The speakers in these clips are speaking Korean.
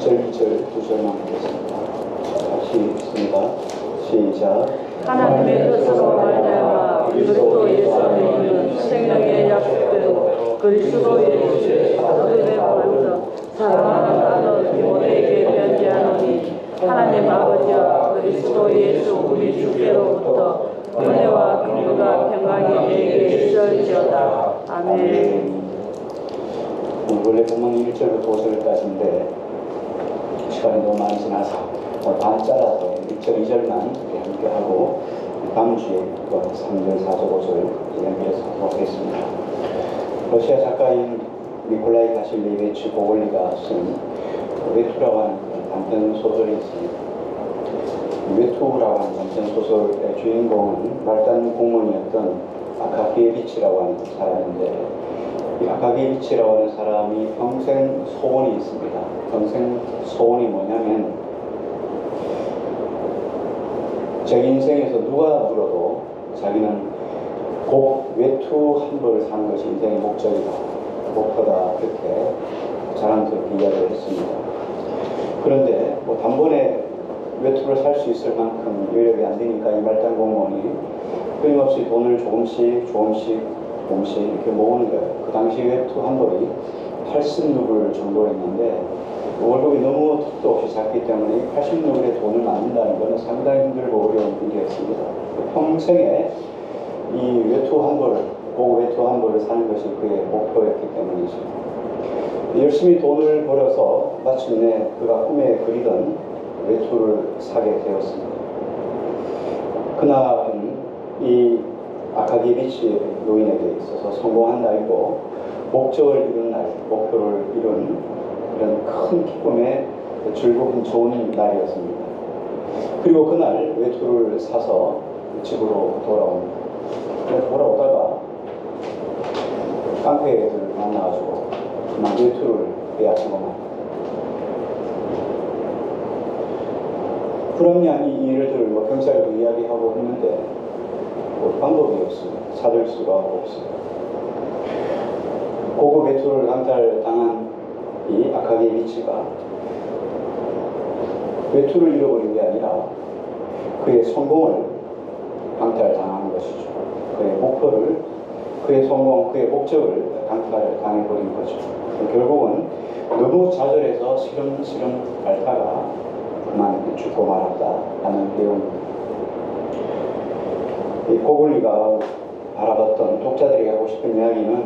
1절, 2절, 2절만 하겠습니다. 같이 읽습니다. 시작. 하나님의 뜻으로 말미암아 그리스도 예수를 이룬 생명의 약속대로 그리스도 예수의 너희의 먼저 사랑하는 아들 디모데에게 편지하노니 하나님 아버지와 그리스도 예수 우리 주께로부터 은혜와 긍휼과 평강이 내게 있을지어다. 아멘. 원래 본문은 1절부터 5절까지인데 시간이 너무 많이 지나서 반 잘라서 1절, 2절만 함께 하고 다음 주에 3절, 4절, 5절 연결해서 보겠습니다. 러시아 작가인 니콜라이 바실리에비치 고골리가 쓴 외투라고 하는 단편 소설이 있습니다. 외투라고 하는 단편 소설의 주인공은 말단 공무원이었던 아카피에비치라고 하는 사람인데, 이 아카피에비치라고 하는 사람이 평생 소원이 있습니다. 평생 소원이 뭐냐면, 자기 인생에서 누가 물어도 자기는 꼭 외투 한 벌을 사는 것이 인생의 목적이다, 목표다, 그렇게 자랑스럽게 이야기를 했습니다. 그런데 단번에 외투를 살 수 있을 만큼 여력이 안 되니까 이 말단 공무원이 끊임없이 돈을 조금씩 이렇게 모으는 거예요. 그 당시 외투 한 벌이 80루블 정도였는데 월급이 너무 턱도 없이 작기 때문에 80루블의 돈을 만든다는 것은 상당히 힘들고 어려운 일이었습니다. 평생에 이 외투 한 벌을, 고급 외투 한 벌을 사는 것이 그의 목표였기 때문이죠. 열심히 돈을 벌어서 마침내 그가 꿈에 그리던 외투를 사게 되었습니다. 그날은 이 아카디에비치 노인에게 있어서 성공한 날이고 목적을 이룬 날, 목표를 이룬 이런 큰 기쁨의 즐거운 좋은 날이었습니다. 그리고 그날 외투를 사서 집으로 돌아옵니다. 돌아오다가 깡패 애들을 만나가지고 그만 외투를 빼앗기고만 불합리한 이 일들을 경찰에도 이야기하고 했는데 방법이 없습니다. 찾을 수가 없습니다. 고급 외투를 강탈당한 이 아카디에비치가 외투를 잃어버린 게 아니라 그의 성공을 강탈당한 것이죠. 그의 목표를, 그의 성공, 그의 목적을 강탈당해버린 거죠. 결국은 너무 좌절해서 시름시름 앓다가 그만 죽고 말았다 하는 내용입니다. 이 고글리가 바라봤던 독자들에게 하고 싶은 이야기는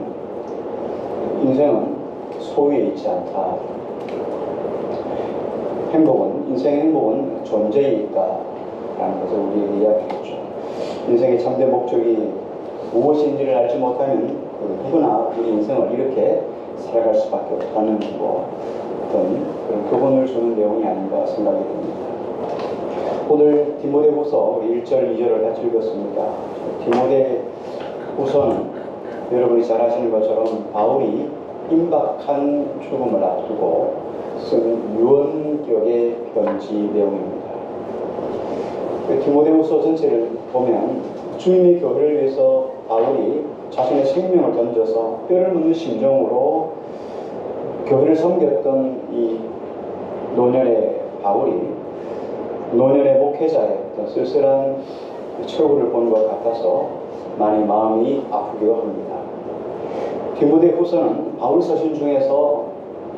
인생은 소유에 있지 않다. 인생의 행복은 존재에 있다라는 것을 우리에게 이야기했죠. 인생의 참된 목적이 무엇인지를 알지 못하면 누구나 우리 인생을 이렇게 살아갈 수밖에 없다는 어떤 그런 교훈을 주는 내용이 아닌가 생각이 듭니다. 오늘 디모데후서 1절, 2절을 같이 읽었습니다. 디모데후서는 여러분이 잘 아시는 것처럼 바울이 임박한 죽음을 앞두고 쓴 유언격의 편지 내용입니다. 디모데후서 전체를 보면 주님의 교회를 위해서 바울이 자신의 생명을 던져서 뼈를 묻는 심정으로 교회를 섬겼던 이 노년의 바울이 노년의 목회자의 어떤 쓸쓸한 처우를 본 것 같아서 많이 마음이 아프기도 합니다. 디모데후서는 바울 서신 중에서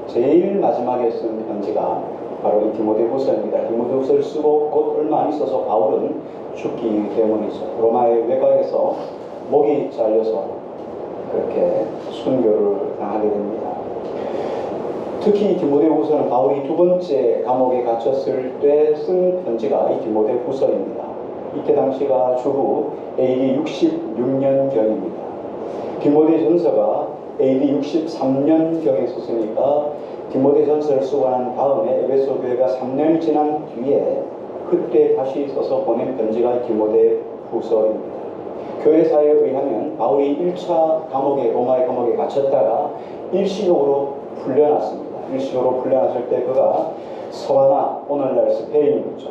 제일 마지막에 쓴 편지가 바로 이 디모데후서입니다. 디모데후서를 쓰고 곧 얼마 안 있어서 바울은 죽기 때문이죠. 로마의 외곽에서 목이 잘려서 그렇게 순교를 당하게 됩니다. 특히 이 디모데후서는 바울이 두 번째 감옥에 갇혔을 때 쓴 편지가 이 디모데후서입니다. 이때 당시가 주후 AD 66년경입니다. 디모데전서가 AD 63년경에 썼으니까 디모데전서를 쓰고 난 다음에 에베소 교회가 3년이 지난 뒤에 그때 다시 써서 보낸 편지가 디모데후서입니다. 교회사에 의하면 바울이 1차 감옥에, 로마의 감옥에 갇혔다가 일시적으로 풀려났습니다. 일시적으로 풀려났을 때 그가 서바나, 오늘날 스페인이죠.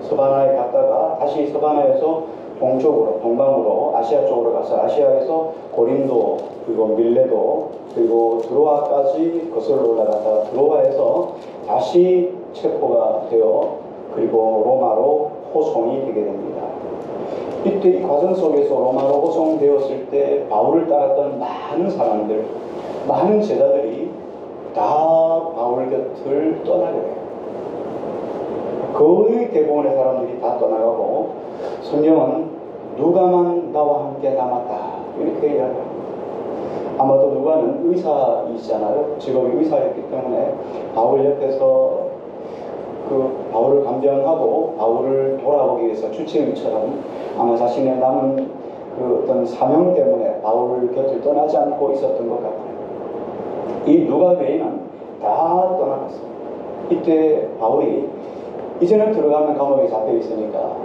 서바나에 갔다가 다시 서바나에서 동쪽으로, 동방으로, 아시아 쪽으로 가서 아시아에서 고린도, 그리고 밀레도, 그리고 드로아까지 거슬러 올라갔다가 드로아에서 다시 체포가 되어 그리고 로마로 호송이 되게 됩니다. 이때 이 과정 속에서 로마로 호송되었을 때 바울을 따랐던 많은 사람들, 많은 제자들이 다 바울 곁을 떠나게 돼요. 거의 대부분의 사람들이 다 떠나가고 성경은 누가만 나와 함께 남았다 이렇게 이야기합니다. 아마도 누가는 의사이잖아요. 직업이 의사였기 때문에 바울 옆에서 그 바울을 감정하고 바울을 돌아오기 위해서 주치의처럼 아마 자신의 남은 그 어떤 사명 때문에 바울 곁을 떠나지 않고 있었던 것 같아요. 이 누가 외에는 다 떠나갔어요. 이때 바울이 이제는 들어가면 감옥에 잡혀 있으니까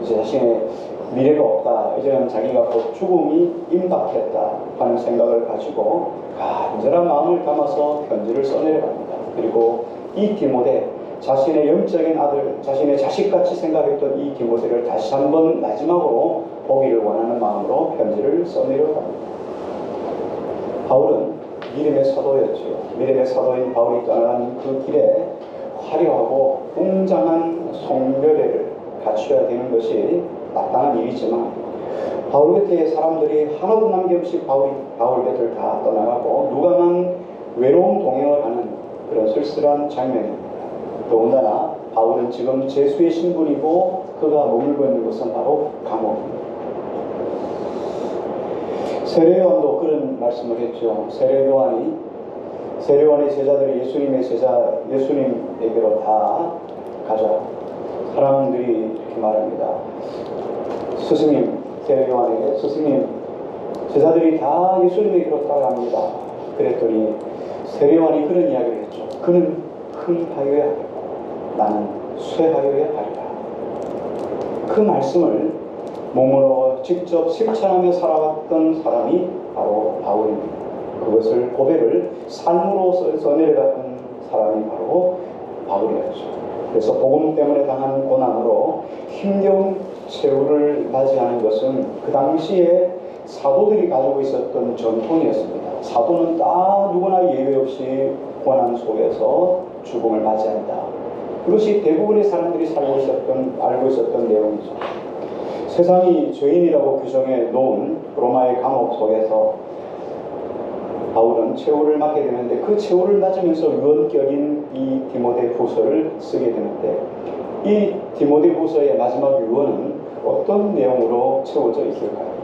이제 자신의 미래가 없다. 이제는 자기가 곧 죽음이 임박했다 하는 생각을 가지고 간절한 마음을 담아서 편지를 써내려갑니다. 그리고 이 디모데, 자신의 영적인 아들, 자신의 자식같이 생각했던 이 디모데를 다시 한번 마지막으로 보기를 원하는 마음으로 편지를 써내려갑니다. 바울은 믿음의 사도였죠. 믿음의 사도인 바울이 떠나는 그 길에 화려하고 웅장한 송별회를 갖춰야 되는 것이 마땅한 일이지만 바울 곁에 사람들이 하나도 남김없이 바울 곁을 다 떠나가고 누가만 외로운 동행을 하는 그런 쓸쓸한 장면입니다. 더군다나 바울은 지금 제수의 신분이고 그가 머물고 있는 것은 바로 감옥입니다. 세례요한도 그런 말씀을 했죠. 세례요한의 제자들이 예수님에게로 다 가자. 사람들이 이렇게 말합니다. 스승님, 세례요한에게 스승님, 제자들이 다 예수님에게로 따라갑니다. 그랬더니 세례요한이 그런 이야기를 했죠. 그는 흥하여야 하고 나는 쇠하여야 하리라. 그 말씀을 몸으로 직접 실천하며 살아갔던 사람이 바로 바울입니다. 그것을 고백을 삶으로 써내려갔던 사람이 바로 바울이었죠. 그래서 복음 때문에 당한 고난으로 힘겨운 최후를 맞이하는 것은 그 당시에 사도들이 가지고 있었던 전통이었습니다. 사도는 다 누구나 예외 없이 고난 속에서 죽음을 맞이한다. 이것이 대부분의 사람들이 알고 있었던 내용이죠. 세상이 죄인이라고 규정해 놓은 로마의 감옥 속에서 바울은 최후를 맞게 되는데 그 최후를 맞으면서 유언격인 이 디모데후서를 쓰게 되는데 이 디모데후서의 마지막 유언은 어떤 내용으로 채워져 있을까요?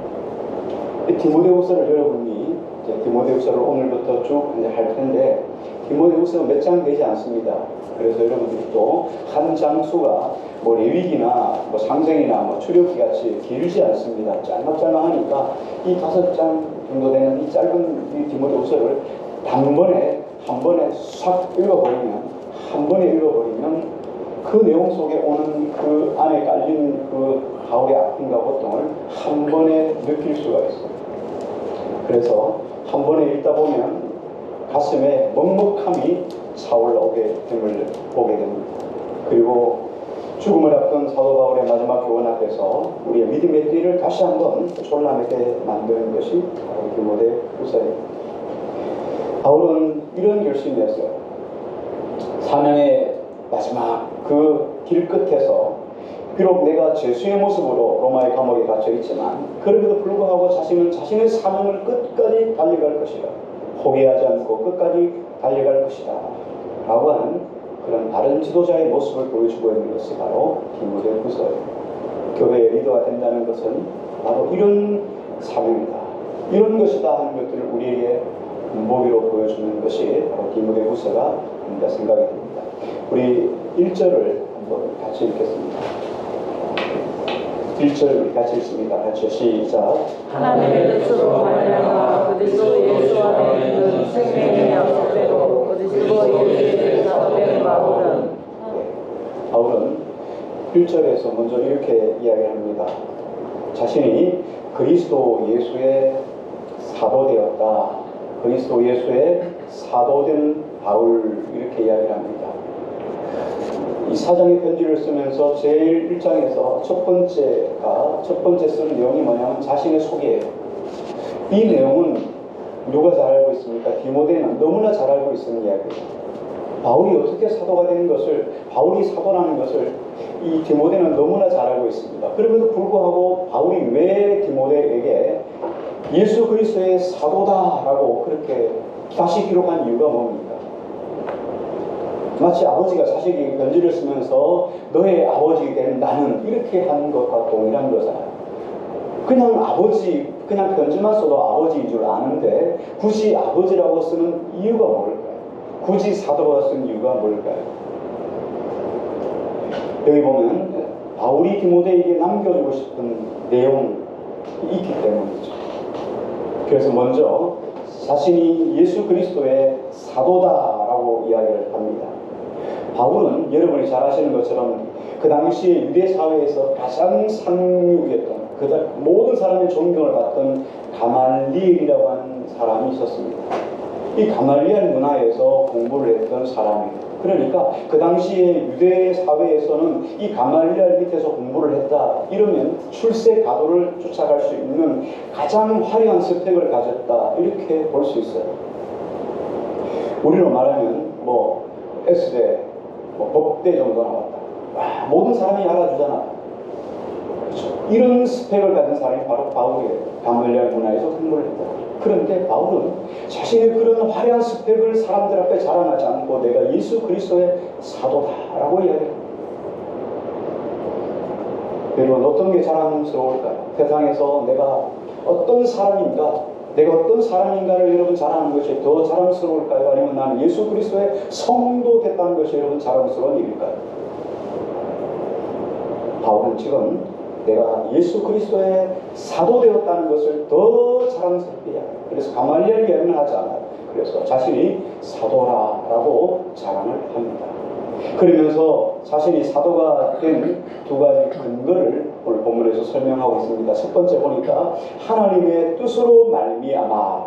이 디모데후서를 여러분이 디모데후서를 오늘부터 쭉 할 텐데 디모데후서는 몇 장 되지 않습니다. 그래서 여러분들이 또 한 장수가 뭐 레위기나 뭐 상생이나 뭐 출애굽기 같이 길지 않습니다. 짤막짤막하니까 이 5장 정도 되는 이 짧은 이 디모데후서를 한 번에 싹 읽어버리면 그 내용 속에 오는 그 안에 깔린 그 바울의 아픔과 고통을 한 번에 느낄 수가 있어요. 그래서 한 번에 읽다 보면 가슴에 먹먹함이 차올라오게 됨을 보게 됩니다. 그리고 죽음을 앞둔 사도 바울의 마지막 교훈 앞에서 우리의 믿음의 띠를 다시 한번 졸라매게 만드는 것이 바로 디모데후서입니다. 바울은 이런 결심이었어요. 사명의 마지막 그 길 끝에서 비록 내가 죄수의 모습으로 로마의 감옥에 갇혀 있지만 그럼에도 불구하고 자신은 자신의 사명을 끝까지 달려갈 것이다. 포기하지 않고 끝까지 달려갈 것이다. 라고 하는 그런 다른 지도자의 모습을 보여주고 있는 것이 바로 디모데후서예요. 교회의 리더가 된다는 것은 바로 이런 사명이다. 이런 것이다 하는 것들을 우리에게 본보기로 보여주는 것이 바로 디모데후서가 아닌가 생각이 듭니다. 우리 1절을 한번 같이 읽겠습니다. 1절 우리 같이 읽습니다. 같이 시작. 하나님의 뜻으로 말미암아 그리스도 예수 안에 있는 생명의 약속대로 그리스도 예수의 사도된 바울은 1절에서 먼저 이렇게 이야기합니다. 자신이 그리스도 예수의 사도되었다. 그리스도 예수의 사도된 바울 이렇게 이야기합니다. 이 사장의 편지를 쓰면서 제일 1장에서 첫 번째 쓰는 내용이 뭐냐면 자신의 소개예요. 이 내용은 누가 잘 알고 있습니까? 디모데는 너무나 잘 알고 있는 이야기예요. 바울이 어떻게 사도가 되는 것을, 바울이 사도라는 것을 이 디모데는 너무나 잘 알고 있습니다. 그럼에도 불구하고 바울이 왜 디모데에게 예수 그리스도의 사도다라고 그렇게 다시 기록한 이유가 뭡니까? 마치 아버지가 자식에게 편지를 쓰면서 너의 아버지 된 나는 이렇게 하는 것과 동일한 거잖아요. 그냥 아버지, 그냥 편지만 써도 아버지인 줄 아는데 굳이 아버지라고 쓰는 이유가 뭘까요? 굳이 사도가 쓴 이유가 뭘까요? 여기 보면 바울이 디모데에게 남겨주고 싶은 내용이 있기 때문이죠. 그래서 먼저 자신이 예수 그리스도의 사도다라고 이야기를 합니다. 바울은 여러분이 잘 아시는 것처럼 그 당시에 유대 사회에서 가장 상류였던, 모든 사람의 존경을 받던 가말리엘이라고 하는 사람이 있었습니다. 이 가말리엘 문화에서 공부를 했던 사람이에요. 그러니까 그 당시에 유대 사회에서는 이 가말리엘 밑에서 공부를 했다 이러면 출세 가도를 쫓아갈 수 있는 가장 화려한 스펙을 가졌다 이렇게 볼 수 있어요. 우리로 말하면 S대, 법대 정도 나왔다. 와, 모든 사람이 알아주잖아. 그렇죠? 이런 스펙을 가진 사람이 바로 바울이에요. 가말리엘 문화에서 공부를 했다. 그런데 바울은 자신의 그런 화려한 스펙을 사람들 앞에 자랑하지 않고 내가 예수 그리스도의 사도다라고 이야기합니다. 여러분 어떤 게 자랑스러울까요? 세상에서 내가 어떤 사람인가를 여러분 자랑하는 것이 더 자랑스러울까요? 아니면 나는 예수 그리스도의 성도 됐다는 것이 여러분 자랑스러운 일일까요? 바울은 지금 내가 예수 그리스도의 사도 되었다는 것을 더 자랑스럽게 해야 해요. 그래서 가말리엘 이야기는 하지 않아요. 그래서 자신이 사도라라고 자랑을 합니다. 그러면서 자신이 사도가 된 두 가지 근거를 오늘 본문에서 설명하고 있습니다. 첫 번째 보니까 하나님의 뜻으로 말미암아,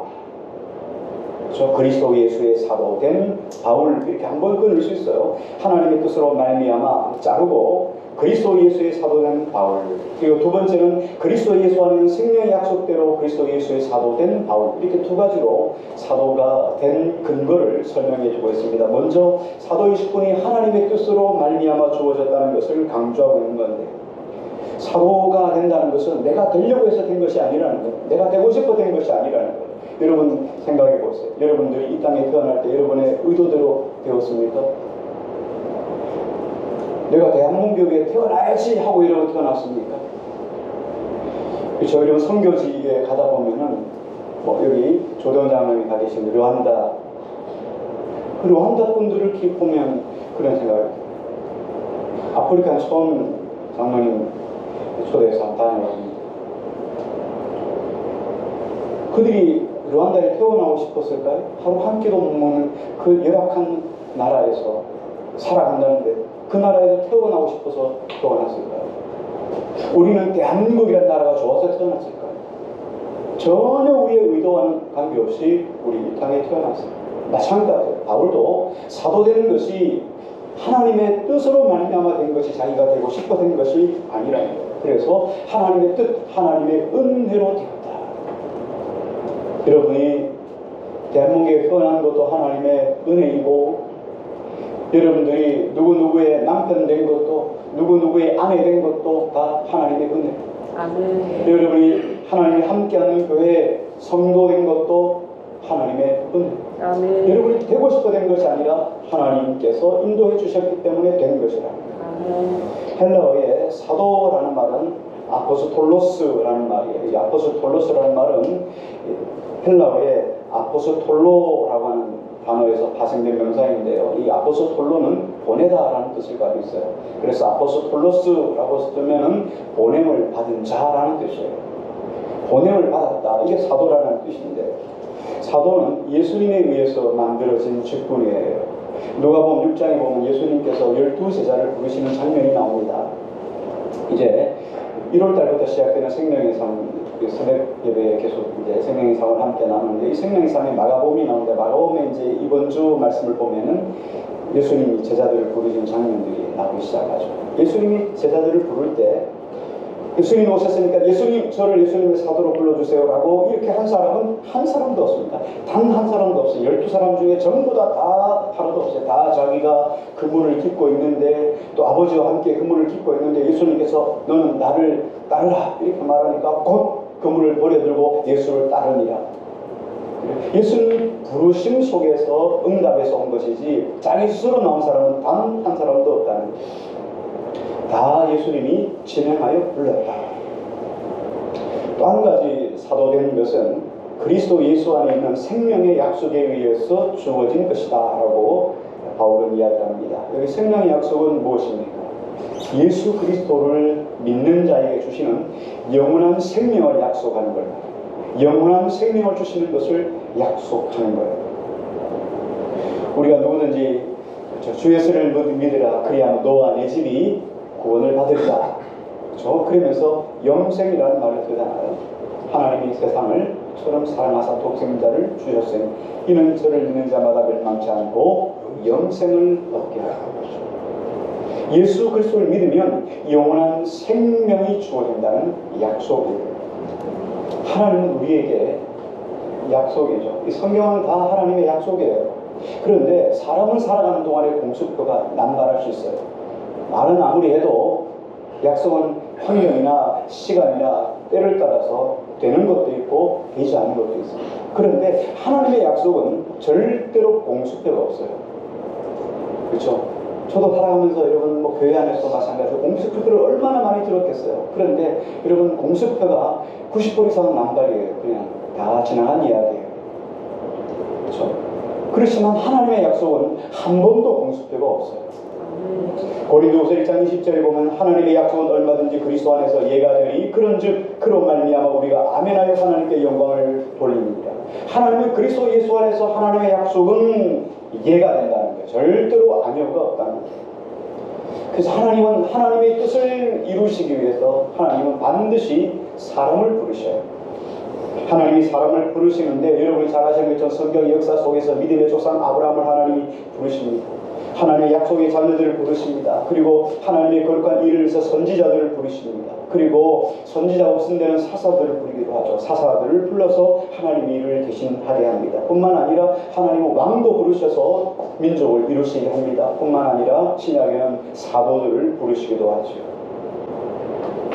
저 그리스도 예수의 사도 된 바울, 이렇게 한번 끊을 수 있어요. 하나님의 뜻으로 말미암아 자르고 그리스도 예수의 사도된 바울. 그리고 두 번째는 그리스도 예수 안에는 생명의 약속대로 그리스도 예수의 사도된 바울. 이렇게 두 가지로 사도가 된 근거를 설명해 주고 있습니다. 먼저 사도의 직분이 하나님의 뜻으로 말미암아 주어졌다는 것을 강조하고 있는 건데, 사도가 된다는 것은 내가 되려고 해서 된 것이 아니라는 거예요. 내가 되고 싶어 된 것이 아니라는 거예요. 여러분 생각해 보세요. 여러분들이 이 땅에 태어날 때 여러분의 의도대로 되었습니까? 내가 대한민국에 태어나야지 하고 이러고 태어났습니까? 그렇죠. 이런 선교지에 가다 보면은 여기 조대원 장로님이 가 계신 르완다, 그 르완다 분들을 이렇게 보면 그런 생각을, 아프리카 처음 장로님 초대해서 다녀왔습니다. 그들이 르완다에 태어나고 싶었을까요? 하루 한 끼도 못 먹는 그 열악한 나라에서 살아간다는데 그 나라에서 태어나고 싶어서 태어났을까요? 우리는 대한민국이라는 나라가 좋아서 태어났을까요? 전혀 우리의 의도와는 관계없이 우리 이 땅에 태어났어요. 마찬가지예요. 바울도 사도되는 것이 하나님의 뜻으로 말미암아 된 것이 자기가 되고 싶어 된 것이 아니라는 거예요. 그래서 하나님의 뜻, 하나님의 은혜로 되었다. 여러분이 대한민국에 태어난 것도 하나님의 은혜이고, 여러분들이 누구누구의 남편 된 것도, 누구누구의 아내 된 것도 다 하나님의 은혜. 아멘. 여러분이 하나님이 함께하는 교회의 성도 된 것도 하나님의 은혜. 아멘. 여러분이 되고 싶어 된 것이 아니라 하나님께서 인도해 주셨기 때문에 된 것이라는 거예요. 아멘. 헬라어의 사도라는 말은 아포스톨로스라는 말이에요. 이 아포스톨로스라는 말은 헬라어의 아포스톨로라고 하는 단어에서 파생된 명사인데요. 이 아포스톨로는 보내다라는 뜻을 가지고 있어요. 그래서 아포스톨로스라고 쓰면은 보냄을 받은 자라는 뜻이에요. 보냄을 받았다. 이게 사도라는 뜻인데, 사도는 예수님에 의해서 만들어진 직분이에요. 누가복음 6장에 보면 예수님께서 12제자를 부르시는 장면이 나옵니다. 이제 1월달부터 시작되는 생명의 삶입니다. 새벽 예배에 계속 이제 생명의상을 함께 나누는데 이 생명의상에 마가복음이 나오는데 마가복음에 이제 이번 주 말씀을 보면은 예수님이 제자들을 부르신 장면들이 나오기 시작하죠. 예수님이 제자들을 부를 때 예수님이 오셨으니까 예수님 저를 예수님의 사도로 불러주세요라고 이렇게 한 사람은 한 사람도 없습니다. 단 한 사람도 없어요. 12사람 중에 전부 다 하나도 없어요. 다 자기가 그물을 깃고 있는데 또 아버지와 함께 그물을 깃고 있는데 예수님께서 너는 나를 따르라 이렇게 말하니까 곧 그물을 버려들고 예수를 따르니라. 예수님 부르심 속에서 응답에서 온 것이지 자기 스스로 나온 사람은 단 한 사람도 없다는 거예요. 다 예수님이 진행하여 불렀다. 또 한 가지 사도된 것은 그리스도 예수 안에 있는 생명의 약속에 의해서 주어진 것이다 라고 바울은 이야기합니다. 여기 생명의 약속은 무엇입니까? 예수 그리스도를 믿는 자에게 주시는 영원한 생명을 약속하는 거예요. 영원한 생명을 주시는 것을 약속하는 거예요. 우리가 누구든지 주 예수를 믿으라 그리하면 너와 내 집이 구원을 받으리라. 그렇죠? 그러면서 영생이라는 말을 쓰잖아요. 하나님이 세상을 처럼 사랑하사 독생자를 주셨으니 이는 저를 믿는 자마다 멸망치 않고 영생을 얻게 하는 것이죠. 예수 그리스도를 믿으면 영원한 생명이 주어진다는 약속이에요. 하나님은 우리에게 약속이죠. 이 성경은 다 하나님의 약속이에요. 그런데 사람은 살아가는 동안에 공수표가 남발할 수 있어요. 말은 아무리 해도 약속은 환경이나 시간이나 때를 따라서 되는 것도 있고 되지 않는 것도 있습니다. 그런데 하나님의 약속은 절대로 공수표가 없어요. 그렇죠? 저도 살아가면서 여러분 교회 안에서 마찬가지로 공수표들을 얼마나 많이 들었겠어요. 그런데 여러분 공수표가 90% 이상은 남발이에요. 그냥 다 지나간 이야기예요. 그렇죠? 그렇지만 하나님의 약속은 한 번도 공수표가 없어요. 고린도후서 1장 20절에 보면 하나님의 약속은 얼마든지 그리스도 안에서 예가 되니 그런즉 그로 말미암아 우리가 아멘하여 하나님께 영광을 돌립니다. 하나님은 그리스도 예수 안에서 하나님의 약속은 예가 된다는 거예요. 절대로 아니오가 없다는 거예요. 그래서 하나님은 하나님의 뜻을 이루시기 위해서 하나님은 반드시 사람을 부르셔요. 하나님이 사람을 부르시는데 여러분이 잘 아시는 것처럼 성경 역사 속에서 믿음의 조상 아브라함을 하나님이 부르십니다. 하나님의 약속의 자녀들을 부르십니다. 그리고 하나님의 거룩한 일을 위해서 선지자들을 부르십니다. 그리고 선지자가 없은 데는 사사들을 부르기도 하죠. 사사들을 불러서 하나님의 일을 대신하게 합니다. 뿐만 아니라 하나님은 왕도 부르셔서 민족을 이루시게 합니다. 뿐만 아니라 신약에는 사도들을 부르시기도 하죠.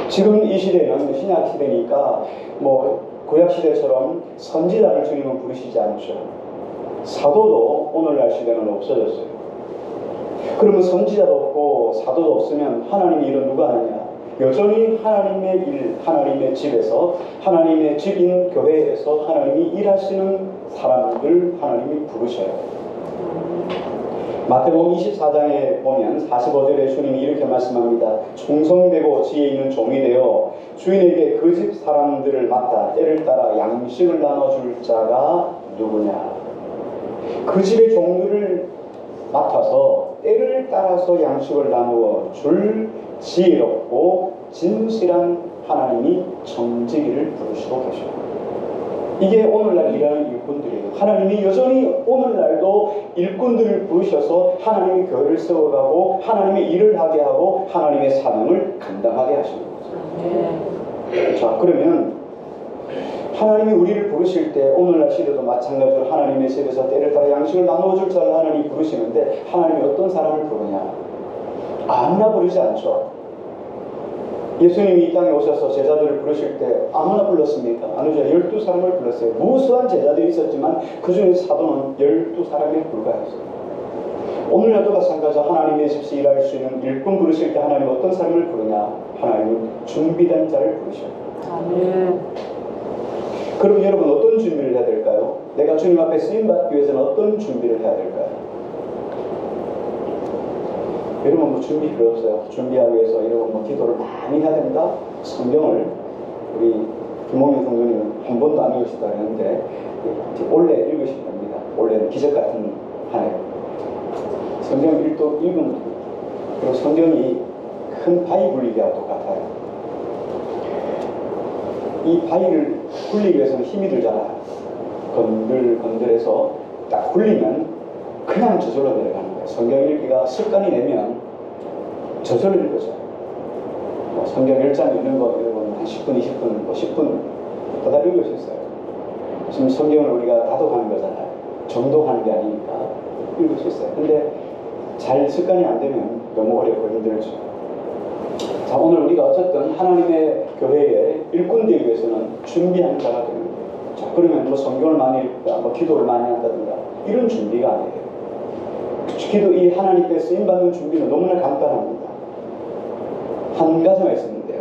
지금 이 시대는 신약 시대니까 구약 시대처럼 선지자를 주님은 부르시지 않죠. 사도도 오늘날 시대는 없어졌어요. 그러면 선지자도 없고 사도도 없으면 하나님의 일은 누가 하느냐? 여전히 하나님의 일, 하나님의 집에서, 하나님의 집인 교회에서 하나님이 일하시는 사람들 하나님이 부르셔요. 마태복음 24장에 보면 45절에 주님이 이렇게 말씀합니다. 충성되고 지혜 있는 종이 되어 주인에게 그 집 사람들을 맡아 때를 따라 양식을 나눠줄 자가 누구냐? 그 집의 종들을 맡아서 때를 따라서 양식을 나누어 줄 지혜롭고 진실한 하나님이 정직이를 부르시고 계십니다. 이게 오늘날 일하는 일꾼들이에요. 하나님이 여전히 오늘날도 일꾼들을 부르셔서 하나님의 교회를 세워가고 하나님의 일을 하게 하고 하나님의 사명을 감당하게 하시는 거죠. 자, 그러면 하나님이 우리를 부르실 때 오늘날 시대도 마찬가지로 하나님의 집에서 때를 따라 양식을 나누어줄 자를 하나님이 부르시는데 하나님이 어떤 사람을 부르냐? 아무나 부르지 않죠. 예수님이 이 땅에 오셔서 제자들을 부르실 때 아무나 불렀습니까? 아니죠. 12사람을 불렀어요. 무수한 제자들이 있었지만 그 중에 사도는 12사람에 불과했어요. 오늘날도 마찬가지로 하나님의 집에서 일할 수 있는 일꾼 부르실 때 하나님은 어떤 사람을 부르냐? 하나님은 준비된 자를 부르셔요. 아멘. 그럼 여러분 어떤 준비를 해야 될까요? 내가 주님 앞에 쓰임받기 위해서는 어떤 준비를 해야 될까요? 여러분 준비 필요 없어요. 준비하기 위해서 여러분 기도를 많이 해야 된다? 성경을 우리 김홍민 성도님은 한 번도 안 읽으시다 그랬는데 원래 읽으시면 됩니다. 원래는 기적 같은 한 해. 성경 읽으면 그리고 성경이 큰 바이블 얘기하고 똑같아요. 이 바위를 굴리기 위해서는 힘이 들잖아요. 건들해서 딱 굴리면 그냥 저절로 내려가는 거예요. 성경 읽기가 습관이 되면 저절로 읽어져요. 뭐 성경 1장 읽는 거 여러분 한 10분, 20분, 뭐 10분 다 읽을 수 있어요. 지금 성경을 우리가 다독하는 거잖아요. 정독하는 게 아니니까 읽을 수 있어요. 근데 잘 습관이 안 되면 너무 어렵고 힘들죠. 자, 오늘 우리가 어쨌든 하나님의 교회에 일꾼 되기 위해서는 준비하는 자가 되는 거예요. 자, 그러면 뭐 성경을 많이 읽다, 뭐 기도를 많이 한다든가 이런 준비가 아니에요. 기도, 이 하나님께 쓰임받는 준비는 너무나 간단합니다. 한 가지만 있었는데요.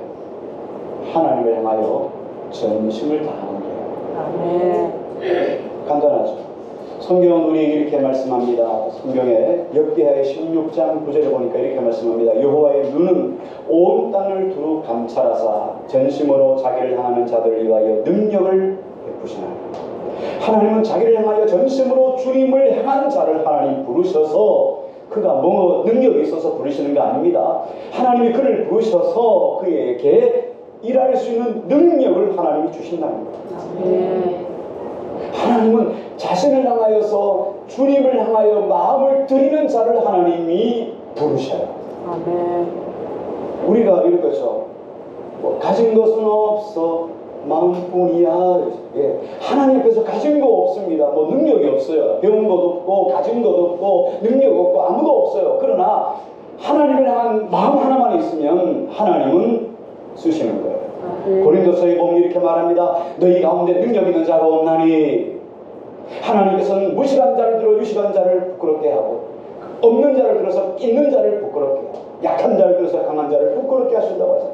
하나님을 향하여 전심을 다하는 거예요. 아멘. 간단하죠. 성경은 우리에게 이렇게 말씀합니다. 성경에 역대하의 16장 9절에 보니까 이렇게 말씀합니다. 여호와의 눈은 온 땅을 두루 감찰하사 전심으로 자기를 향하는 자들을 위하여 능력을 베푸시나니. 하나님은 자기를 향하여 전심으로 주님을 향하는 자를 하나님 부르셔서 그가 뭐 능력이 있어서 부르시는 거 아닙니다. 하나님이 그를 부르셔서 그에게 일할 수 있는 능력을 하나님이 주신다는 거예요. 하나님은 자신을 향하여서 주님을 향하여 마음을 드리는 자를 하나님이 부르셔요. 아멘. 우리가 이렇겠죠. 뭐 가진 것은 없어 마음뿐이야. 예. 하나님 앞에서 가진 거 없습니다. 뭐 능력이 없어요. 배운 것도 없고 가진 것도 없고 능력 없고 아무도 없어요. 그러나 하나님을 향한 마음 하나만 있으면 하나님은 쓰시는 거예요. 고린도서에 보면 이렇게 말합니다. 너희 가운데 능력 있는 자가 없나니. 하나님께서는 무식한 자를 들어 유식한 자를 부끄럽게 하고 없는 자를 들어서 있는 자를 부끄럽게 하고 약한 자를 들어서 강한 자를 부끄럽게 하신다고 하죠.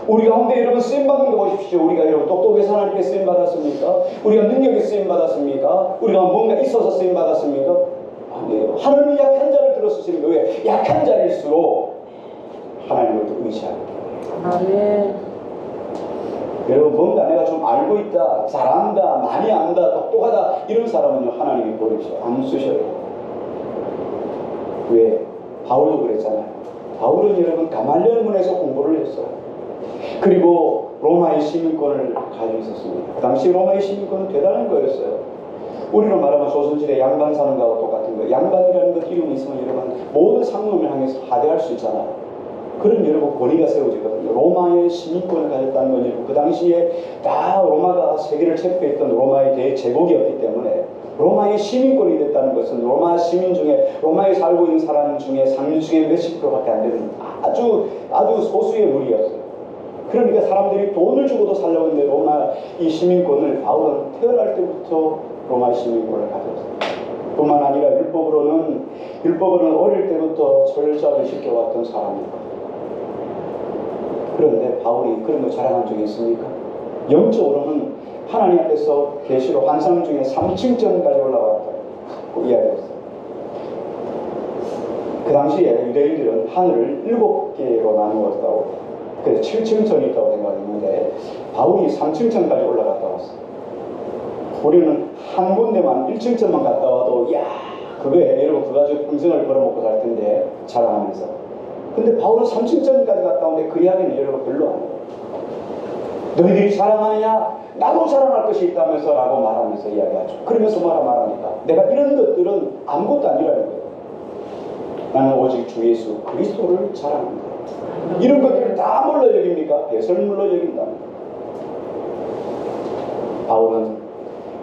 우리 가운데 여러분 쓰임받는 거 보십시오. 우리가 여러분 똑똑해서 하나님께 쓰임받았습니까? 우리가 능력이 쓰임받았습니까? 우리가 뭔가 있어서 쓰임받았습니까? 아니에요. 하나님은 약한 자를 들어 쓰시는 거예요. 왜? 약한 자일수록 하나님을 또 의지합니다. 아멘. 여러분 뭔가 내가 좀 알고 있다, 잘한다, 많이 안다, 똑똑하다 이런 사람은요 하나님이 버리셔. 안 쓰셔요. 왜? 바울도 그랬잖아요. 바울은 여러분 가말리엘 문에서 공부를 했어요. 그리고 로마의 시민권을 가지고 있었습니다. 그 당시 로마의 시민권은 대단한 거였어요. 우리로 말하면 조선시대 양반 사는 거하고 똑같은 거예요. 양반이라는 것 이름이 있으면 여러분 모든 상놈을 향해서 하대할 수 있잖아요. 그런 여러분 권위가 세워지거든요. 로마의 시민권을 가졌다는 건 여러분 그 당시에 다 로마가 세계를 체포했던 로마의 대제국이었기 때문에 로마의 시민권이 됐다는 것은 로마 시민 중에 로마에 살고 있는 사람 중에 상류 중에 몇십 프로밖에 안 되는 아주 소수의 무리였어요. 그러니까 사람들이 돈을 주고도 살려고 했는데 로마 이 시민권을 바울은 태어날 때부터 로마 시민권을 가졌어요. 뿐만 아니라 율법으로는 어릴 때부터 철저하게 지켜왔던 사람입니다. 그런데 바울이 그런 거 자랑한 적이 있습니까? 영적으로는 하나님 앞에서 계시로 환상 중에 3층전까지 올라갔다고 이야기했어요. 그 당시에 유대인들은 하늘을 7개로 나누었다고, 그래서 7층전이 있다고 생각했는데 바울이 3층전까지 올라갔다 왔어요. 우리는 한 군데만 1층전만 갔다 와도 야 그거에 여러분 그거 가지고 평생을 벌어먹고 살 텐데 자랑하면서. 근데 바울은 3층전까지 갔다 오는데 그 이야기는 여러분 별로 안 해요. 너희들이 자랑하느냐? 나도 자랑할 것이 있다면서 라고 말하면서 이야기하죠. 그러면서 말하니까 내가 이런 것들은 아무것도 아니라는 거예요. 나는 오직 주 예수 그리스도를 자랑하는 거예요. 이런 것들을 다 뭘로 여깁니까? 배설물로 여긴다는 거예요. 바울은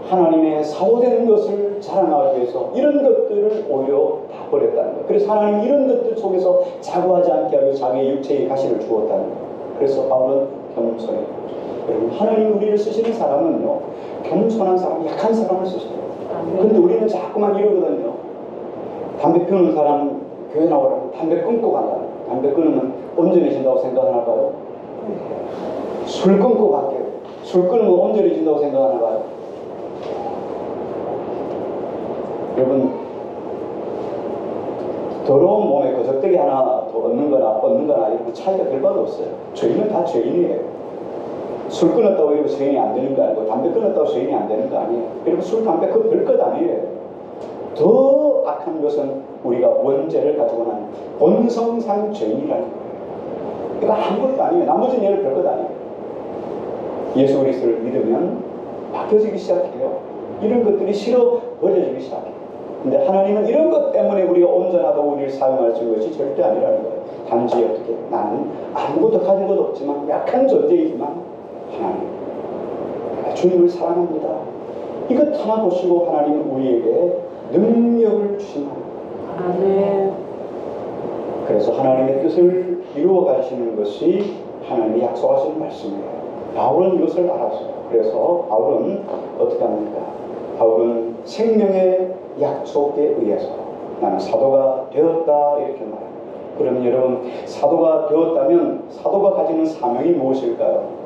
하나님의 사도되는 것을 자랑하기 위해서 이런 것들을 오히려 다 버렸다는 거예요. 그래서 하나님 이런 것들 속에서 자고하지 않게 하고 자기의 육체의 가시를 주었다는 거예요. 그래서 바울은 겸손해요. 여러분 하나님이 우리를 쓰시는 사람은요 겸손한 사람, 약한 사람을 쓰셔요. 그런데 우리는 자꾸만 이러거든요. 담배 피우는 사람 교회 나오라고 담배 끊고 간다. 담배 끊으면 온전해진다고 생각하나 봐요. 술 끊고 갈게요. 술 끊으면 온전해진다고 생각하나 봐요. 여러분 더러운 몸에 거적대기 하나 더 얻는 거나 이런 차이가 별바도 없어요. 죄인은 다 죄인이에요. 술 끊었다고 여러분 죄인이 안 되는 거 아니고 담배 끊었다고 죄인이 안 되는 거 아니에요. 여러분 술, 담배 그거 별것 아니에요. 더 악한 것은 우리가 원죄를 가지고 난 본성상 죄인이라는 거예요. 그러니까 아무것도 아니에요. 나머지는 별것 아니에요. 예수 그리스도를 믿으면 바뀌어지기 시작해요. 이런 것들이 싫어 버려지기 시작해요. 근데 하나님은 이런 것 때문에 우리가 온전하다고 우리를 사용할 수 있는 것이 절대 아니라는 거예요. 단지 어떻게 나는 아무것도 가진 것 없지만 약한 존재이지만 하나님 주님을 사랑합니다. 이것 하나 보시고 하나님은 우리에게 능력을 주신다. 아멘. 그래서 하나님의 뜻을 이루어 가시는 것이 하나님이 약속하시는 말씀이에요. 바울은 이것을 알았어요. 그래서 바울은 어떻게 합니까? 바울은 생명의 약속에 의해서 나는 사도가 되었다 이렇게 말합니다. 그러면 여러분 사도가 되었다면 사도가 가지는 사명이 무엇일까요?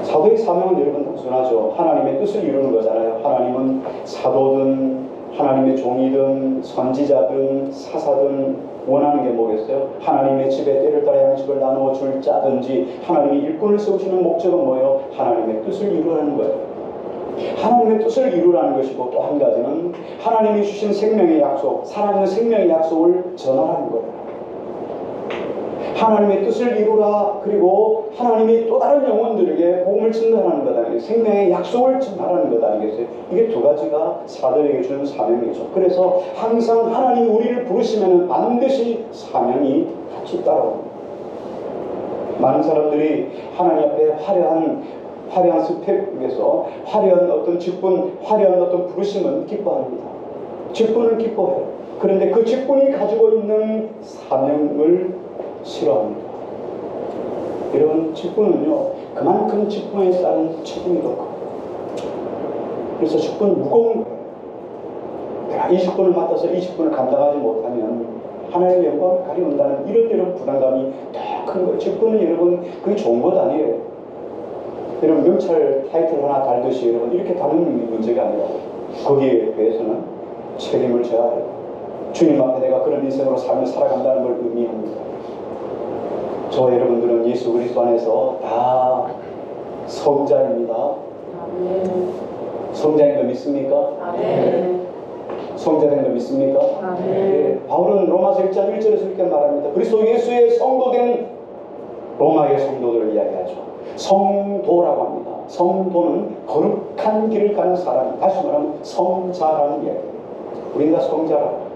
사도의 사명은 여러분 단순하죠. 하나님의 뜻을 이루는 거잖아요. 하나님은 사도든 하나님의 종이든 선지자든 사사든 원하는 게 뭐겠어요? 하나님의 집에 때를 따라 양식을 나누어 줄 자든지 하나님이 일꾼을 세우시는 목적은 뭐예요? 하나님의 뜻을 이루라는 거예요. 하나님의 뜻을 이루라는 것이고 또 한 가지는 하나님이 주신 생명의 약속, 살아있는 생명의 약속을 전하라는 거예요. 하나님의 뜻을 이루라. 그리고 하나님이 또 다른 영혼들에게 복음을 전달하는 것 아니겠어요? 생명의 약속을 전달하는 것 아니겠어요? 이게 두 가지가 사도에게 주는 사명이죠. 그래서 항상 하나님이 우리를 부르시면 반드시 사명이 같이 따라옵니다. 많은 사람들이 하나님 앞에 화려한 스펙에서 화려한 어떤 직분, 화려한 어떤 부르심은 기뻐합니다. 직분을 기뻐해요. 그런데 그 직분이 가지고 있는 사명을 싫어합니다. 여러분 직분은요 그만큼 직분에 따른 책임이 더 커요. 그래서 직분은 무거운 거예요. 내가 이 직분을 맡아서 이 직분을 감당하지 못하면 하나님의 영광을 가려운다는 이런 부담감이 더 큰 거예요. 직분은 여러분 그게 좋은 것 아니에요. 여러분 명찰 타이틀 하나 달듯이 여러분 이렇게 다루는 문제가 아니라 거기에 대해서는 책임을 져야 해요. 주님 앞에 내가 그런 인생으로 삶을 살아간다는 걸 의미합니다. 저 여러분들은 예수 그리스도 안에서 다 성자입니다. 아멘. 성자인 거 믿습니까? 아멘. 성자된 거 믿습니까? 아멘. 네, 바울은 로마서 1장 1절에서 이렇게 말합니다. 그리스도 예수의 성도된 로마의 성도들을 이야기하죠. 성도라고 합니다. 성도는 거룩한 길을 가는 사람, 다시 말하면 성자라는 이야기예요. 우리가 성자라고.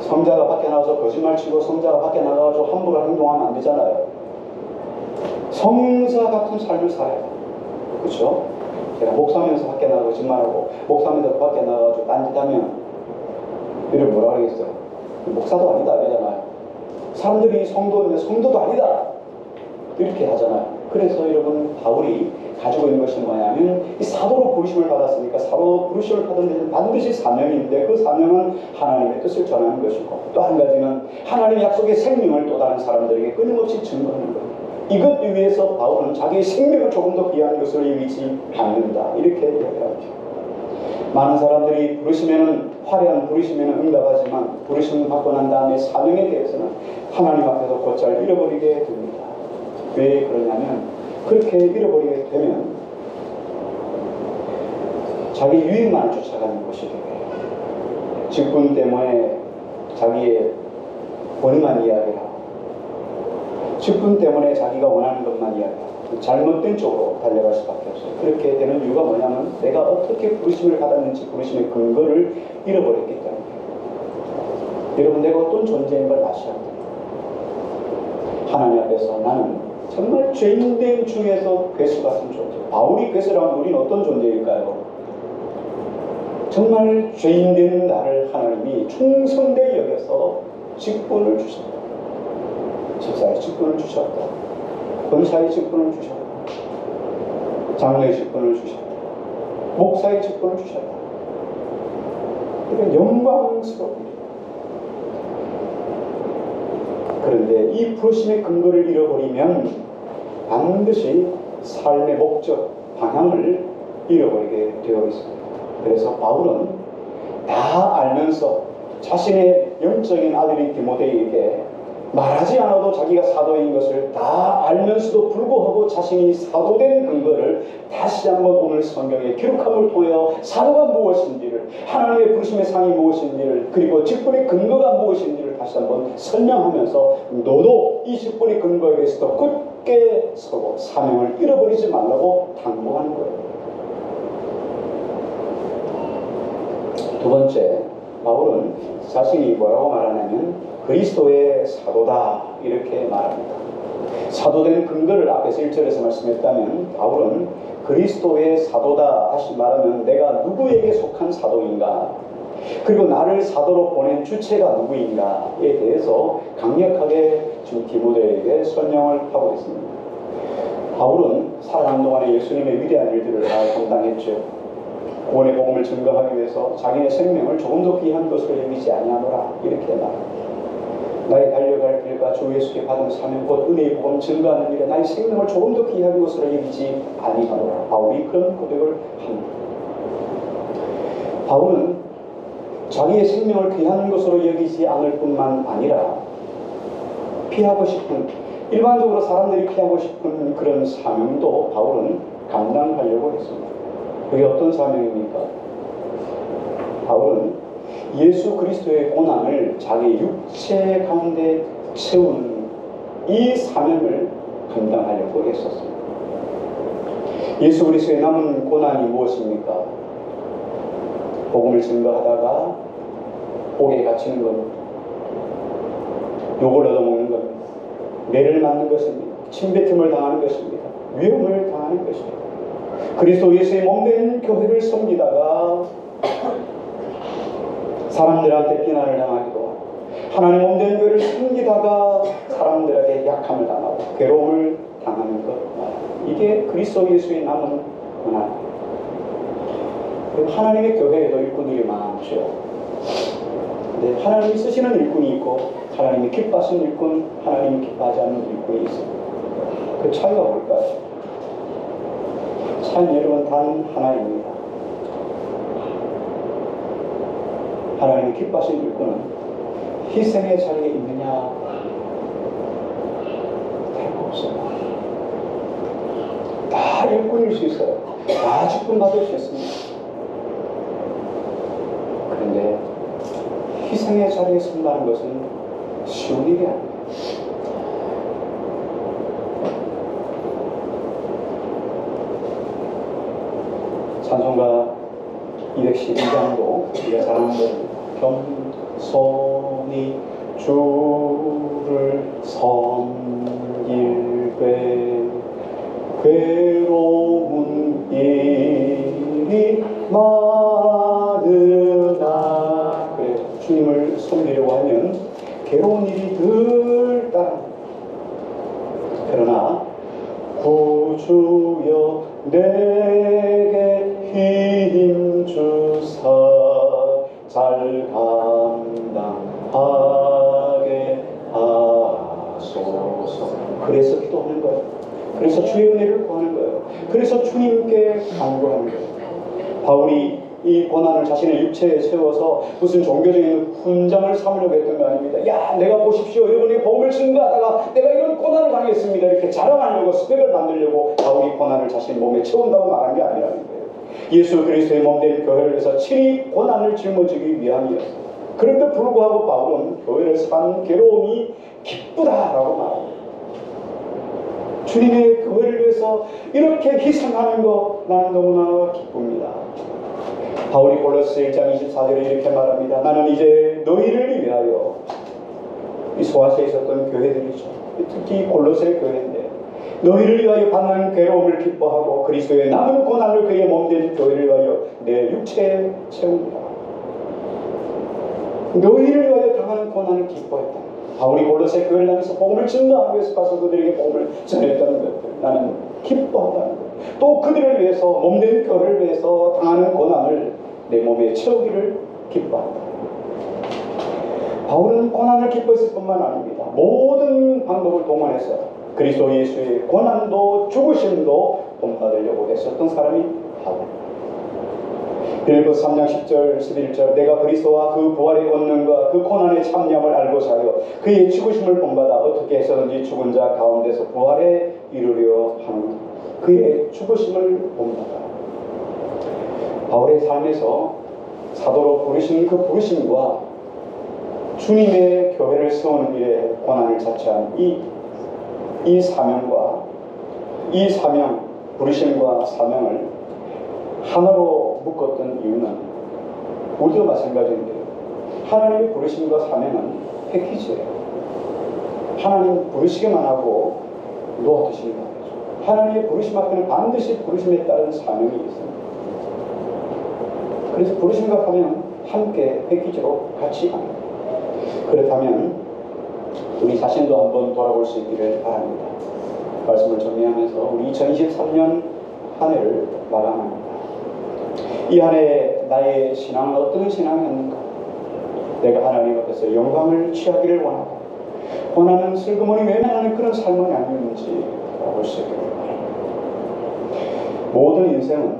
성자가 밖에 나가서 거짓말 치고 성자가 밖에 나가서 함부로 행동하면 안 되잖아요. 성자 같은 삶을 살아야 돼요. 그렇죠? 제가 목사면서 밖에 나가서 거짓말하고 목사면서 밖에 나가서 딴짓하면 이런 뭐라 그러겠어요? 목사도 아니다 이러잖아요. 사람들이 성도인데 성도도 아니다 이렇게 하잖아요. 그래서 여러분 바울이 가지고 있는 것이 뭐냐면 이 사도로 부르심을 받았으니까 사도로 부르심을 받은 데는 반드시 사명인데 그 사명은 하나님의 뜻을 전하는 것이고 또 한 가지는 하나님의 약속의 생명을 또 다른 사람들에게 끊임없이 증거하는 것. 이것 위해서 바울은 자기의 생명을 조금 더 귀한 것으로 여기지 않는다 이렇게 이야기합니다. 많은 사람들이 부르시면은 화려한 부르시면은 응답하지만 부르심 받고 난 다음에 사명에 대해서는 하나님 앞에서 곧잘 잃어버리게 됩니다. 왜 그러냐면 그렇게 잃어버리게 되면 자기 유익만을 쫓아가는 것이 되고요. 직분 때문에 자기의 본인만 이야기하고 직분 때문에 자기가 원하는 것만 이야기하고 잘못된 쪽으로 달려갈 수밖에 없어요. 그렇게 되는 이유가 뭐냐면 내가 어떻게 부르심을 받았는지 부르심의 근거를 잃어버렸기 때문에. 여러분 내가 어떤 존재인 걸 아셔야 돼요. 하나님 앞에서 나는 정말 죄인된 중에서 괴수 같은 존재. 바울이 괴수라면 우리는 어떤 존재일까요? 정말 죄인된 나를 하나님이 충성되게 여겨서 직분을 주셨다. 집사의 직분을 주셨다. 권사의 직분을 주셨다. 장로의 직분을 주셨다. 목사의 직분을 주셨다. 이건 영광스럽습니다. 그런데 이 부르심의 근거를 잃어버리면 반드시 삶의 목적, 방향을 잃어버리게 되어 있습니다. 그래서 바울은 다 알면서 자신의 영적인 아들인 디모데에게 말하지 않아도 자기가 사도인 것을 다 알면서도 불구하고 자신이 사도된 근거를 다시 한번 오늘 성경에 기록함을 통하여 사도가 무엇인지를, 하나님의 부르심의 상이 무엇인지를, 그리고 직분의 근거가 무엇인지를 다시 한번 설명하면서 너도 이 직분의 근거에 대해서도 굳게 서고 사명을 잃어버리지 말라고 당부하는 거예요. 두 번째, 바울은 자신이 뭐라고 말하냐면 그리스도의 사도다 이렇게 말합니다. 사도된 근거를 앞에서 1절에서 말씀했다면 바울은 그리스도의 사도다, 다시 말하면 내가 누구에게 속한 사도인가, 그리고 나를 사도로 보낸 주체가 누구인가에 대해서 강력하게 지금 디모데에게 설명을 하고 있습니다. 바울은 살아가는 동안에 예수님의 위대한 일들을 다 감당했죠. 구원의 복음을 증거하기 위해서 자기의 생명을 조금 더 귀한 것으로 여기지 아니하노라 이렇게 말합니다. 나의 달려갈 길과 주 예수께 받은 사명 곧 은혜의 복음 증거하는 일에 나의 생명을 조금 더 귀한 것으로 여기지 아니하노라. 바울이 그런 고백을 합니다. 바울은 자기의 생명을 귀한 것으로 여기지 않을 뿐만 아니라 피하고 싶은, 일반적으로 사람들이 피하고 싶은 그런 사명도 바울은 감당하려고 했습니다. 그게 어떤 사명입니까? 바울은 예수 그리스도의 고난을 자기 육체 가운데 채운 이 사명을 감당하려고 했었습니다. 예수 그리스도의 남은 고난이 무엇입니까? 복음을 증거하다가 옥에 갇히는 겁니다. 욕을 얻어먹는 겁니다. 매를 맞는 것입니다. 침뱉음을 당하는 것입니다. 위험을 당하는 것입니다. 그리스도 예수의 몸된 교회를 섬기다가 사람들한테 비난을 당하기도 하고, 하나님 몸된 교회를 섬기다가 사람들에게 약함을 당하고 괴로움을 당하는 것, 이게 그리스도 예수의 남은 고난입니다. 하나님의 교회에도 일꾼들이 많죠. 근데 하나님이 쓰시는 일꾼이 있고 하나님이 기뻐하시는 일꾼, 하나님이 기뻐하지 않는 일꾼이 있습니다. 그 차이가 뭘까요? 차이는 여러분 단 하나입니다. 하나님이 기뻐하시는 일꾼은 희생의 자리에 있느냐? 다른 없습니다. 다 일꾼일 수 있어요. 다 직분 받을 수 있습니다. 그런데 희생의 자리에 선다는 것은 쉬운 일이 아닙니다. 찬송가 212장도 우리가 잘 아는 거예요. 겸손히 주를 섬길되 괴로운 일이 많으나, 그래, 주님을 섬기려고 하면 괴로운 일이 늘 따라. 그러나 구주여 내게 힘 주사 잘 감당하게 하소서. 그래서 기도하는 거예요. 그래서 주의 은혜를 구하는 거예요. 그래서 주님께 간구하는 거예요. 바울이 이 고난을 자신의 육체에 채워서 무슨 종교적인 훈장을 삼으려고 했던 거 아닙니다. 야, 내가 보십시오, 여러분이 복음을 증거하다가 내가 이런 고난을 당했습니다, 이렇게 자랑하려고, 스펙을 만들려고 바울이 고난을 자신 몸에 채운다고 말한 게 아니라는 거예요. 예수 그리스도의 몸된 교회를 위해서 친히 고난을 짊어지기 위함이었어요. 그런데 불구하고 바울은 교회를 사는 괴로움이 기쁘다라고 말합니다. 주님의 교회를 위해서 이렇게 희생하는 거 나는 너무나 기쁩니다. 바울이 골로새 1장 24절에 이렇게 말합니다. 나는 이제 너희를 위하여, 이 소아시아에 있었던 교회들이죠. 특히 골로새 교회인데, 너희를 위하여 받는 괴로움을 기뻐하고 그리스도의 남은 고난을 그의 몸된 교회를 위하여 내 육체에 채웁니다. 너희를 위하여 당하는 고난을 기뻐했다. 바울이 골로새 교회를 향해서 복음을 증거하기 위해서 가서 그들에게 복음을 전했다는 것들, 나는 기뻐한다는 것. 또 그들을 위해서, 몸된 교회를 위해서 당하는 고난을 내 몸에 채우기를 기뻐한다. 바울은 고난을 기뻐했을 뿐만 아닙니다. 모든 방법을 동원해서 그리스도 예수의 고난도 죽으심도 본받으려고 했었던 사람이 바울. 빌립보 3장 10절 11절 내가 그리스도와 그 부활의 권능과 그 고난의 참념을 알고자 하여 그의 죽으심을 본받아 어떻게 해서든지 죽은 자 가운데서 부활에 이르려 하는 그의 죽으심을 본받아. 바울의 삶에서 사도로 부르신 그 부르심과 주님의 교회를 세우는 일에 고난을 자처한 이 사명과 이 사명, 부르심과 사명을 하나로 묶었던 이유는 우리도 마찬가지인데 하나님의 부르심과 사명은 패키지예요. 하나님 부르시기만 하고 놓아두시는 거죠. 하나님의 부르심 앞에는 반드시 부르심에 따른 사명이 있습니다. 그래서 부르심과 사명은 함께 패키지로 같이 갑니다. 그렇다면 우리 자신도 한번 돌아볼 수 있기를 바랍니다. 말씀을 정리하면서 우리 2023년 한 해를 마감합니다. 이 한 해 나의 신앙은 어떤 신앙이었는가? 내가 하나님 앞에서 영광을 취하기를 원하는 슬그머니 외면하는 그런 삶은 아니었는지 볼 수 있기를 바랍니다. 모든 인생은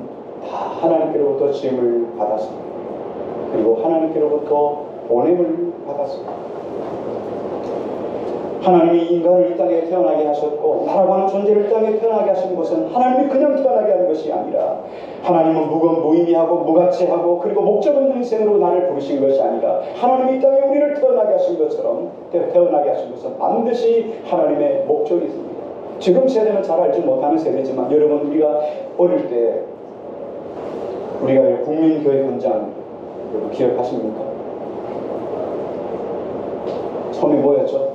다 하나님께로부터 지음을 받았습니다. 그리고 하나님께로부터 보냄을 받았습니다. 하나님이 인간을 이 땅에 태어나게 하셨고 나라고 하는 존재를 이 땅에 태어나게 하신 것은 하나님이 그냥 태어나게 한 것이 아니라 하나님은 무의미하고 무가치하고 그리고 목적 없는 인생으로 나를 부르신 것이 아니라 하나님이 이 땅에 우리를 태어나게 하신 것처럼 태어나게 하신 것은 반드시 하나님의 목적이 있습니다. 지금 세대는 잘 알지 못하는 세대지만 여러분 우리가 어릴 때 우리가 국민교회 현장 기억하십니까? 처음에 뭐였죠?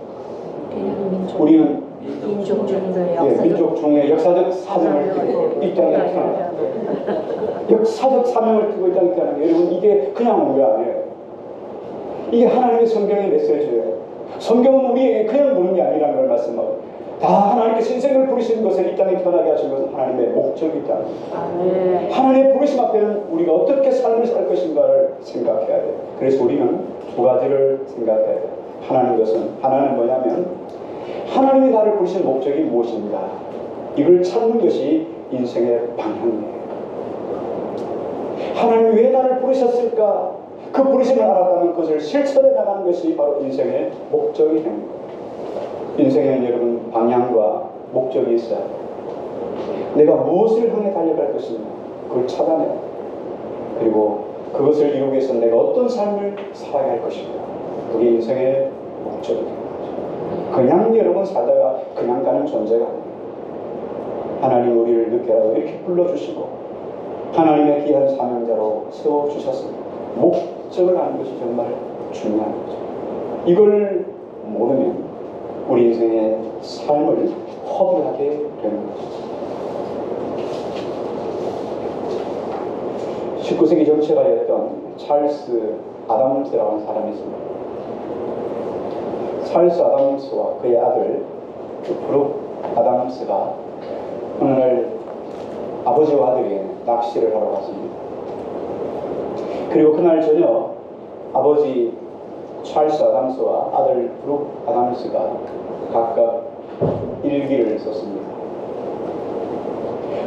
우리는 민족 중의 민족 중의 역사적 사명을 띠고 이 땅에 태어나요. 역사적 사명을 띠고 이 땅에 태어나는 게 여러분 이게 그냥 온 게 아니에요. 이게 하나님의 성경의 메시지예요. 성경은 우리에게 그냥 부른 게 아니라는 걸 말씀하고 다 하나님께서 인생을 부르시는 것을 이 땅에 태어나게 하신 것은 하나님의 목적이 있다는 거예요. 하나님의 부르심 앞에는 우리가 어떻게 삶을 살 것인가를 생각해야 돼요. 그래서 우리는 두 가지를 생각해야 돼요. 하나는 뭐냐면 하나님이 나를 부르신 목적이 무엇인가 이걸 찾는 것이 인생의 방향이에요. 하나님이 왜 나를 부르셨을까 그 부르심을 알았다면 그것을 실천해 나가는 것이 바로 인생의 목적이 됩니다. 인생에는 여러분 방향과 목적이 있어야 해요. 내가 무엇을 향해 달려갈 것인가 그걸 찾아내요. 그리고 그것을 이루기 위해서 내가 어떤 삶을 살아야 할 것인가 그게 인생의 목적이 됩니다. 그냥 여러분 살다가 그냥 가는 존재가 아니에요. 하나님 우리를 늦게라도 이렇게 불러주시고 하나님의 귀한 사명자로 세워주셨습니다. 목적을 아는 것이 정말 중요한 거죠. 이걸 모르면 우리 인생의 삶을 허비하게 되는 거죠. 19세기 정치가였던 찰스 아담스라는 사람이 있습니다. 찰스 아담스와 그의 아들 브룩 아담스가 어느 날 아버지와 아들이 낚시를 하러 갔습니다. 그리고 그날 저녁 아버지 찰스 아담스와 아들 브룩 아담스가 각각 일기를 썼습니다.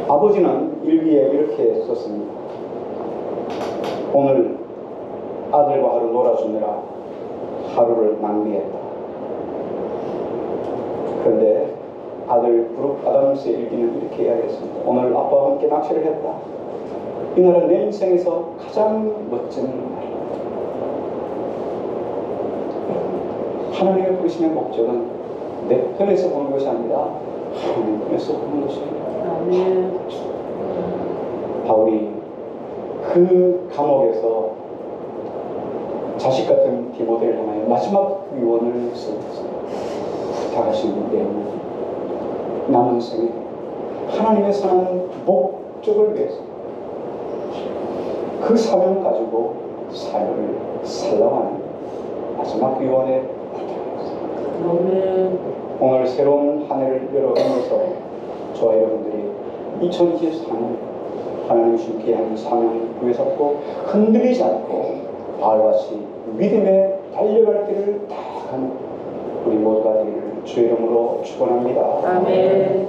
아버지는 일기에 이렇게 썼습니다. 오늘 아들과 하루 놀아주느라 하루를 낭비했다. 그런데 아들 브룩 아담스의 일기는 이렇게 이야기했습니다. 오늘 아빠와 함께 낚시를 했다. 이날은 내 인생에서 가장 멋진 날이다. 하나님의 부르심의 목적은 내 편에서 보는 것이 아니라 하나님 편에서 보는 것입니다. 바울이 그 감옥에서 자식 같은 디모데를 향하여 마지막 유언을 쓰었습니다. 부탁하시는 내용은 남은 생에 하나님의 선한 목적을 위해서 그 사명 가지고 삶을 살라고 하는 마지막 유언의 부탁이었습니다. 오늘 새로운 한 해를 열어가면서 저와 여러분들이 2024년 하나님 주께 한 사명을 부여잡고 흔들리지 않고 바울같이 믿음에 달려갈 길을 다 가는 우리 모두가 되기를 주의 이름으로 축원합니다. 아멘.